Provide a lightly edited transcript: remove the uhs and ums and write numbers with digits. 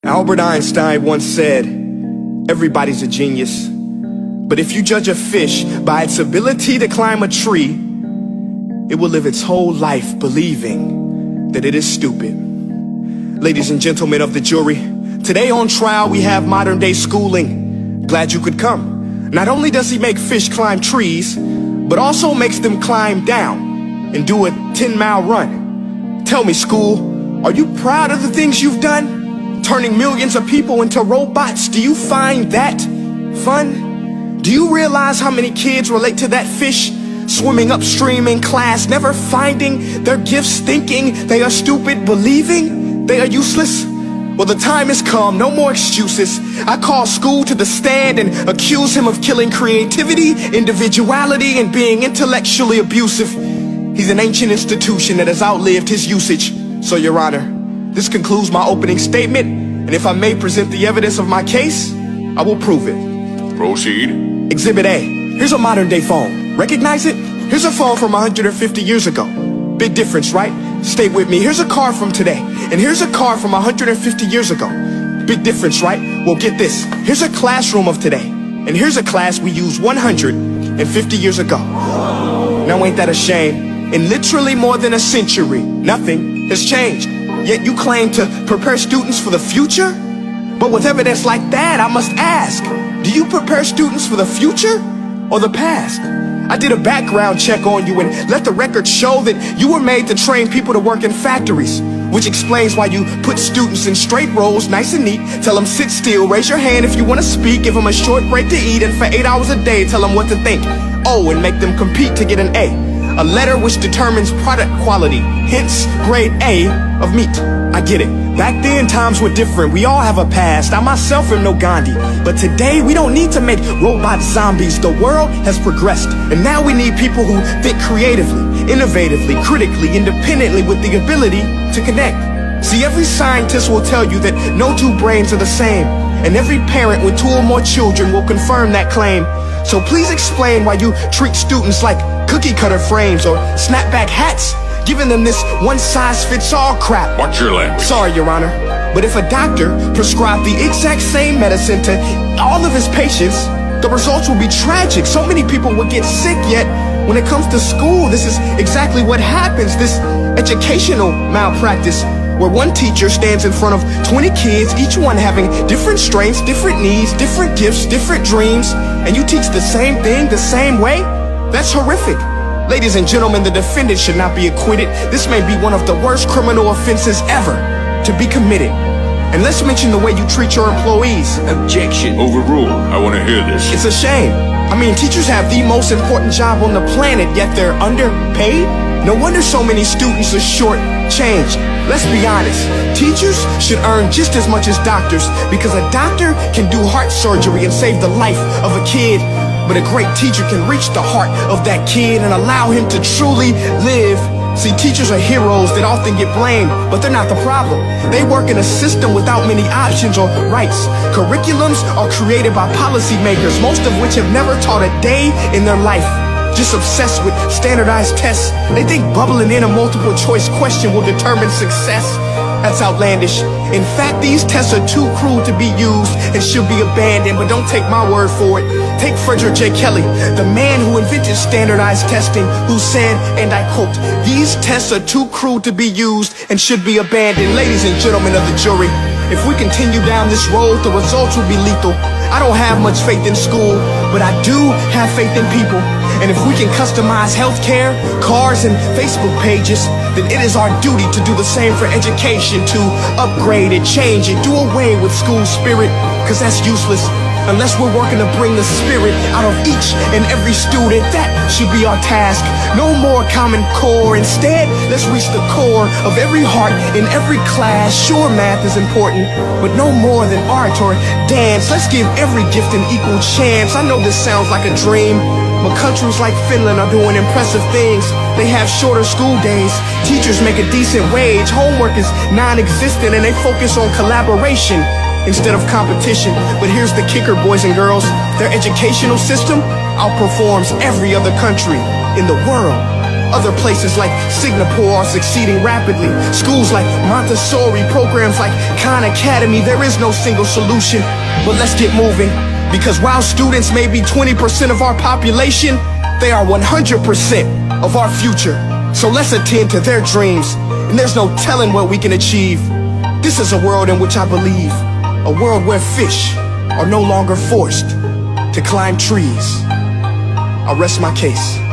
Albert Einstein once said, everybody's a genius. But if you judge a fish by its ability to climb a tree, it will live its whole life believing that it is stupid. Ladies and gentlemen of the jury, today on trial we have modern day schooling. Glad you could come. Not only does he make fish climb trees, but also makes them climb down and do a 10-mile run. Tell me, school, are you proud of the things you've done? Turning millions of people into robots, do you find that fun? Do you realize how many kids relate to that fish? Swimming upstream in class, never finding their gifts, thinking they are stupid, believing they are useless? Well, the time has come, no more excuses. I call school to the stand and accuse him of killing creativity, individuality, and being intellectually abusive. He's an ancient institution that has outlived his usage. So, Your Honor, this concludes my opening statement, and if I may present the evidence of my case, I will prove it. Proceed. Exhibit A. Here's a modern day phone. Recognize it? Here's a phone from 150 years ago. Big difference, right? Stay with me. Here's a car from today, and here's a car from 150 years ago. Big difference, right? Well, get this. Here's a classroom of today, and here's a class we used 150 years ago. Now ain't that a shame? In literally more than a century, nothing has changed. Yet you claim to prepare students for the future? But with evidence like that, I must ask, do you prepare students for the future or the past? I did a background check on you and let the record show that you were made to train people to work in factories, which explains why you put students in straight rows, nice and neat, tell them sit still, raise your hand if you want to speak, give them a short break to eat, and for 8 hours a day tell them what to think. Oh, and make them compete to get an A. A letter which determines product quality, hence grade A of meat. I get it. Back then, times were different. We all have a past. I myself am no Gandhi. But today, we don't need to make robot zombies. The world has progressed. And now we need people who think creatively, innovatively, critically, independently, with the ability to connect. See, every scientist will tell you that no two brains are the same. And every parent with 2 or more children will confirm that claim. So please explain why you treat students like cookie cutter frames or snapback hats, giving them this one-size-fits-all crap. Watch your language. Sorry, Your Honor, but if a doctor prescribed the exact same medicine to all of his patients, the results will be tragic. So many people will get sick, yet when it comes to school, this is exactly what happens. This educational malpractice, where one teacher stands in front of 20 kids, each one having different strengths, different needs, different gifts, different dreams, and you teach the same thing the same way? That's horrific. Ladies and gentlemen, the defendant should not be acquitted. This may be one of the worst criminal offenses ever to be committed. And let's mention the way you treat your employees. Objection. Overruled. I want to hear this. It's a shame. I mean, teachers have the most important job on the planet, yet they're underpaid? No wonder so many students are short-changed. Let's be honest, teachers should earn just as much as doctors, because a doctor can do heart surgery and save the life of a kid, but a great teacher can reach the heart of that kid and allow him to truly live. See, teachers are heroes that often get blamed, but they're not the problem. They work in a system without many options or rights. Curriculums are created by policymakers, most of which have never taught a day in their life. Just obsessed with standardized tests. They think bubbling in a multiple choice question will determine success. That's outlandish. In fact, these tests are too cruel to be used and should be abandoned, but don't take my word for it. Take Frederick J. Kelly, the man who invented standardized testing, who said, and I quote, "These tests are too cruel to be used and should be abandoned." Ladies and gentlemen of the jury, if we continue down this road, the results will be lethal. I don't have much faith in school, but I do have faith in people. And if we can customize healthcare, cars, and Facebook pages, then it is our duty to do the same for education, to upgrade it, change it, do away with school spirit, because that's useless. Unless we're working to bring the spirit out of each and every student, that should be our task. No more Common Core. Instead, let's reach the core of every heart in every class. Sure, math is important, but no more than art or dance. Let's give every gift an equal chance. I know this sounds like a dream, but countries like Finland are doing impressive things. They have shorter school days, teachers make a decent wage, homework is non-existent, and they focus on collaboration instead of competition. But here's the kicker, boys and girls. Their educational system outperforms every other country in the world. Other places like Singapore are succeeding rapidly. Schools like Montessori, programs like Khan Academy. There is no single solution, but let's get moving. Because while students may be 20% of our population, they are 100% of our future. So let's attend to their dreams, and there's no telling what we can achieve. This is a world in which I believe, a world where fish are no longer forced to climb trees. I rest my case.